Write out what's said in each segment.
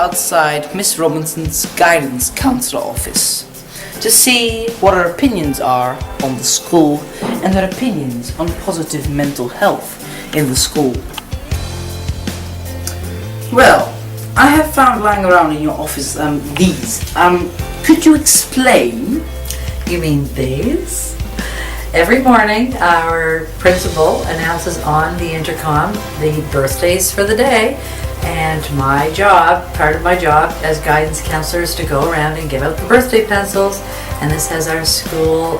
outside Miss Robinson's guidance counselor office to see what her opinions are on the school and her opinions on positive mental health in the school. Well, I have found lying around in your office these. Could you explain? You mean these? Every morning, our principal announces on the intercom the birthdays for the day, and my job, part of my job as guidance counselor, is to go around and give out the birthday pencils. And this has our school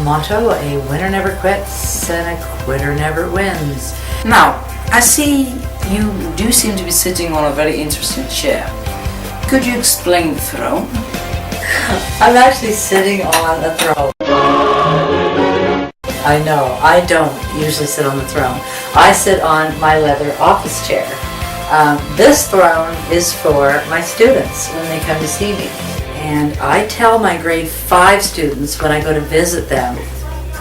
motto: a winner never quits and a quitter never wins. Now, I see you do seem to be sitting on a very interesting chair. Could you explain the throne? I'm actually sitting on a throne. I know, I don't usually sit on the throne. I sit on my leather office chair. This throne is for my students when they come to see me. And I tell my grade 5 students when I go to visit them,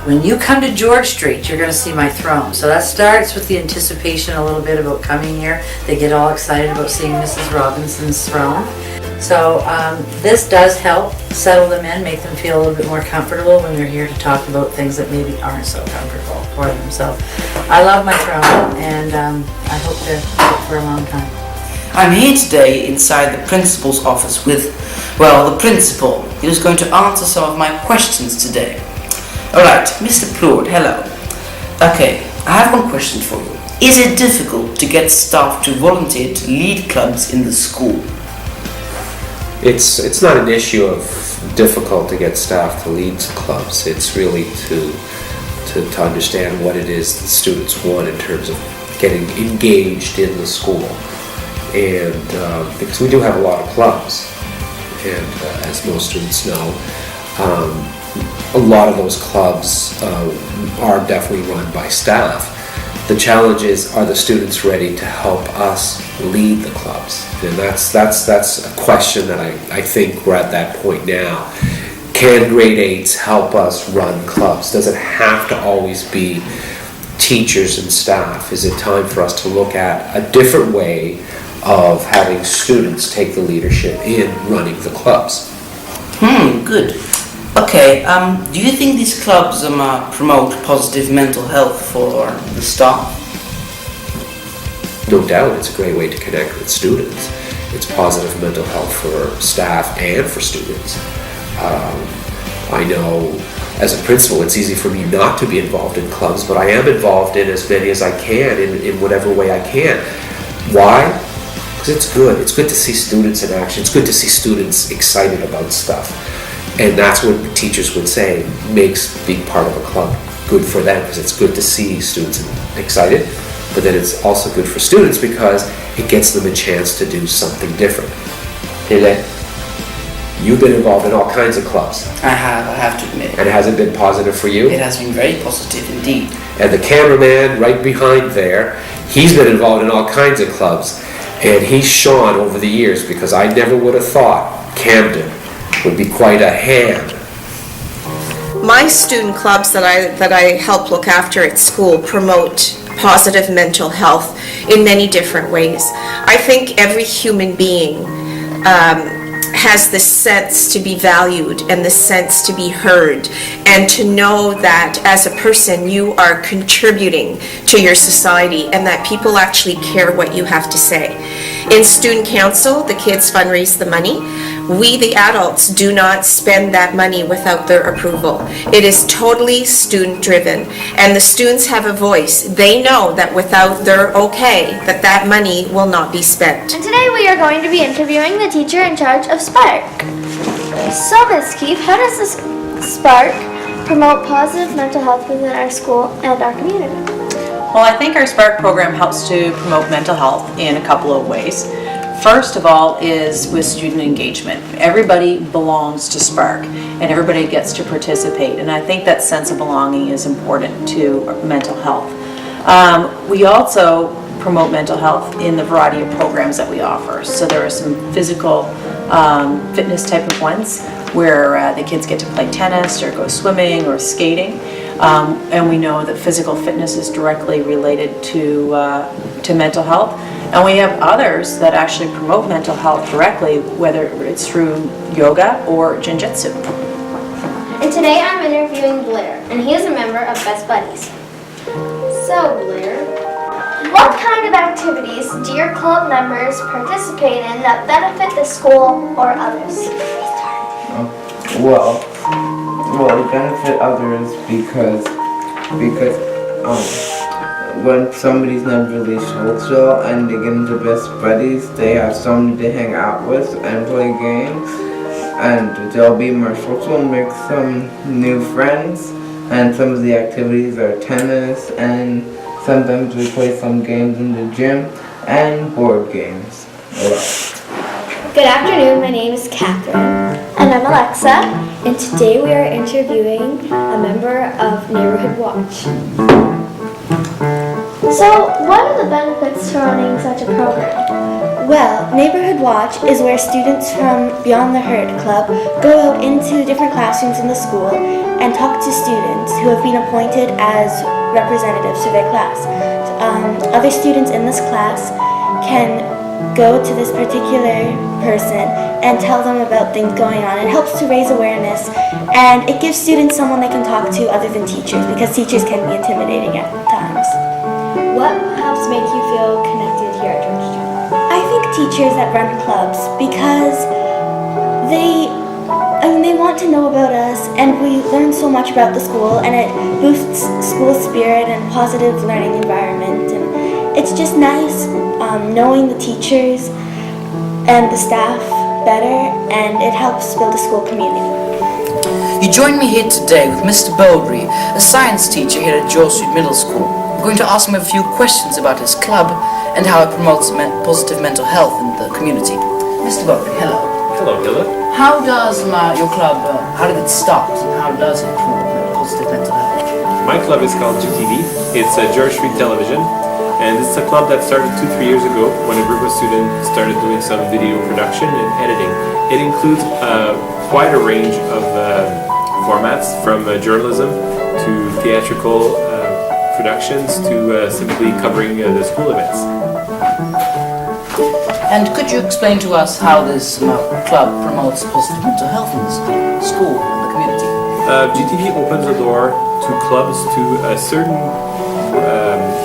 when you come to George Street, you're going to see my throne. So that starts with the anticipation a little bit about coming here. They get all excited about seeing Mrs. Robinson's throne. So this does help settle them in, make them feel a little bit more comfortable when they're here to talk about things that maybe aren't so comfortable for them. So I love my throne, and I hope to keep it for a long time. I'm here today inside the principal's office with, well, the principal. He was going to answer some of my questions today. Alright, Mr. Plourde, hello. Okay, I have one question for you. Is it difficult to get staff to volunteer to lead clubs in the school? It's not an issue of difficult to get staff to lead clubs. It's really to understand what it is the students want in terms of getting engaged in the school. And because we do have a lot of clubs, and as most students know, a lot of those clubs are definitely run by staff. The challenge is, are the students ready to help us lead the clubs? And that's a question that I think we're at that point now. Can grade 8s help us run clubs? Does it have to always be teachers and staff? Is it time for us to look at a different way of having students take the leadership in running the clubs? Good. Okay, do you think these clubs promote positive mental health for the staff? No doubt, it's a great way to connect with students. It's positive mental health for staff and for students. I know as a principal it's easy for me not to be involved in clubs, but I am involved in as many as I can in whatever way I can. Why? Because it's good. It's good to see students in action. It's good to see students excited about stuff. And that's what teachers would say makes being part of a club good for them, because it's good to see students excited, but then it's also good for students because it gets them a chance to do something different. Hele, you've been involved in all kinds of clubs. I have to admit. And has it been positive for you? It has been very positive indeed. And the cameraman right behind there, he's been involved in all kinds of clubs, and he's shone over the years, because I never would have thought Camden would be quite a hand. My student clubs that I help look after at school promote positive mental health in many different ways. I think every human being has the sense to be valued and the sense to be heard, and to know that as a person you are contributing to your society and that people actually care what you have to say. In student council, the kids fundraise the money. We, the adults, do not spend that money without their approval. It is totally student-driven, and the students have a voice. They know that without their okay, that money will not be spent. And today we are going to be interviewing the teacher in charge of Spark. So, Ms. Keefe, how does this Spark promote positive mental health within our school and our community? Well, I think our Spark program helps to promote mental health in a couple of ways. First of all is with student engagement. Everybody belongs to Spark and everybody gets to participate, and I think that sense of belonging is important to mental health. We also promote mental health in the variety of programs that we offer. So there are some physical fitness type of ones where the kids get to play tennis or go swimming or skating. And we know that physical fitness is directly related to mental health. And we have others that actually promote mental health directly, whether it's through yoga or Jinjitsu. And today I'm interviewing Blair, and he is a member of Best Buddies. So Blair, what kind of activities do your club members participate in that benefit the school or others? Well, it benefit others because when somebody's not really social and they get into Best Buddies, they have somebody to hang out with and play games, and they'll be more social and make some new friends. And some of the activities are tennis, and sometimes we play some games in the gym and board games. Good afternoon, my name is Catherine. And I'm Alexa, and today we are interviewing a member of Neighborhood Watch. So, what are the benefits to running such a program? Well, Neighborhood Watch is where students from Beyond the Hurt Club go out into different classrooms in the school and talk to students who have been appointed as representatives to their class. Other students in this class can go to this particular person and tell them about things going on. It helps to raise awareness, and it gives students someone they can talk to other than teachers, because teachers can be intimidating at times. What helps make you feel connected here at Georgetown? I think teachers that run clubs, because they want to know about us, and we learn so much about the school, and it boosts school spirit and positive learning environment, and it's just nice knowing the teachers and the staff better, and it helps build a school community. You joined me here today with Mr. Bowdry, a science teacher here at George Street Middle School. We're going to ask him a few questions about his club and how it promotes positive mental health in the community. Mr. Bowdry, hello. Hello, Hilla. How does your club, how did it start, and how does it promote positive mental health? My club is called GTV. It's George Street Television, and it's a club that started 2-3 years ago when a group of students started doing some video production and editing. It includes quite a range of formats, from journalism to theatrical productions to simply covering the school events. And could you explain to us how this club promotes positive mental health in the school and the community? GTV opens the door to clubs to a certain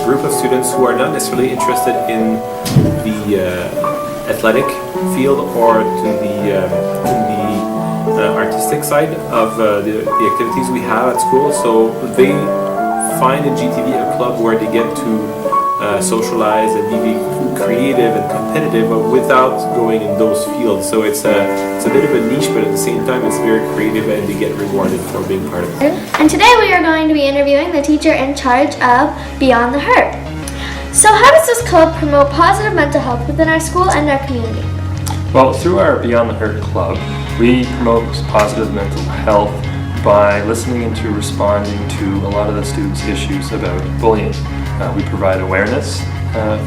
group of students who are not necessarily interested in the athletic field or to the artistic side of the activities we have at school. So they find in GTV a club where they get to socialize and be creative and competitive, but without going in those fields. So it's a bit of a niche, but at the same time it's very creative, and they get rewarded for being part of it. And today we are going to be interviewing the teacher in charge of Beyond the Hurt. So how does this club promote positive mental health within our school and our community? Well, through our Beyond the Hurt Club, we promote positive mental health by listening and responding to a lot of the students' issues about bullying. We provide awareness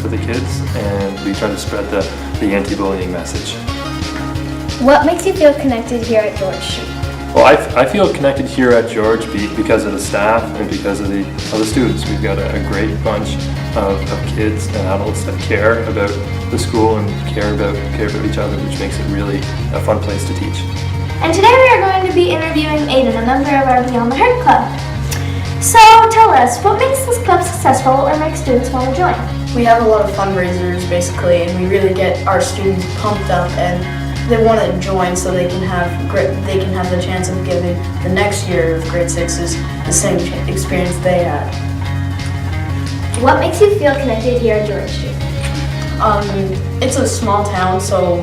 for the kids, and we try to spread the anti-bullying message. What makes you feel connected here at George Street? Well, I feel connected here at George because of the staff and because of the students. We've got a great bunch of kids and adults that care about the school and care about each other, which makes it really a fun place to teach. And today we are going to be interviewing Aiden, a member of our Beyond the Hurt Club. So tell us, what makes this club successful or makes students want to join? We have a lot of fundraisers basically, and we really get our students pumped up, and they want to join so they can have the chance of giving the next year of grade 6s the same experience they had. What makes you feel connected here at George Street? It's a small town, so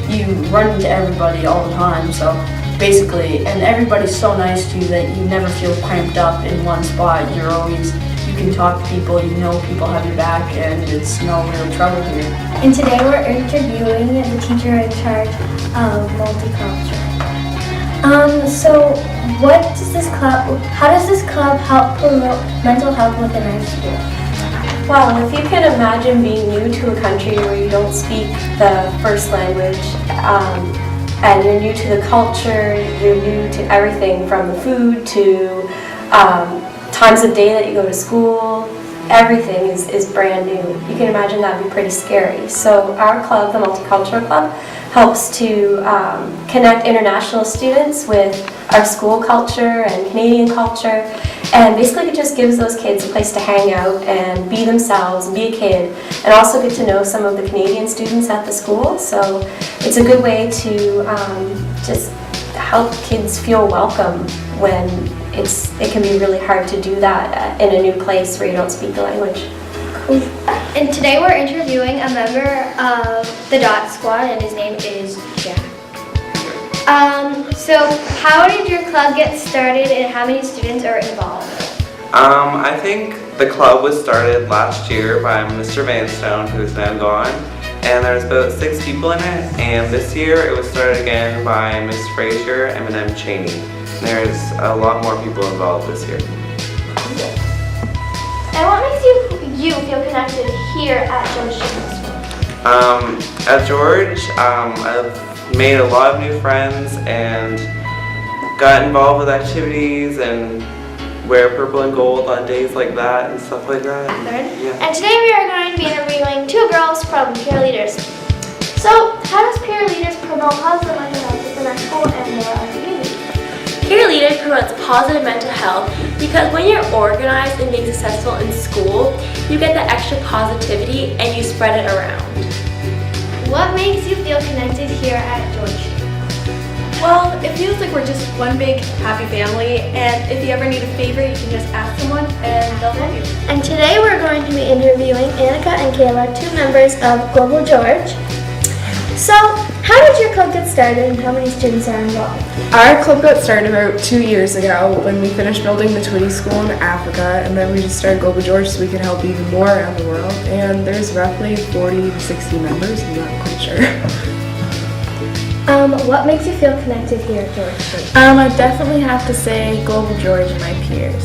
you run into everybody all the time, so basically, and everybody's so nice to you that you never feel cramped up in one spot. You can talk to people, you know people have your back, and it's no real trouble here. And today we're interviewing the teacher in charge of multicultural. So how does this club help promote mental health within our school? Well, if you can imagine being new to a country where you don't speak the first language, and you're new to the culture, you're new to everything from the food to times of day that you go to school, everything is brand new. You can imagine that'd be pretty scary. So our club, the Multicultural Club, helps to connect international students with our school culture and Canadian culture, and basically it just gives those kids a place to hang out and be themselves, be a kid, and also get to know some of the Canadian students at the school. So it's a good way to just help kids feel welcome when it can be really hard to do that in a new place where you don't speak the language. And today we're interviewing a member of the Dot Squad, and his name is Jack. So how did your club get started, and how many students are involved? I think the club was started last year by Mr. Vanstone, who's now gone, and there's about 6 people in it, and this year it was started again by Ms. Frazier and Madame Cheney. There's a lot more people involved this year. And what makes you feel connected here at George Middle School? At George, I've made a lot of new friends and got involved with activities and wear purple and gold on days like that and stuff like that. Yeah. And today we are going to be interviewing 2 girls from Peer Leaders. So, how does Peer Leaders promote positive mental health within our school and our community? Peer Leaders promotes positive mental health because when you're organized and being successful in school, you get the extra positivity and you spread it around. What makes you feel connected here at George? Well, it feels like we're just one big happy family, and if you ever need a favor, you can just ask someone and they'll help you. And today we're going to be interviewing Annika and Kayla, 2 members of Global George. So, how did your club get started and how many students are involved? Our club got started about 2 years ago when we finished building the Twitty School in Africa, and then we just started Global George so we could help even more around the world. And there's roughly 40 to 60 members, I'm not quite sure. What makes you feel connected here at George? I definitely have to say Global George and my peers.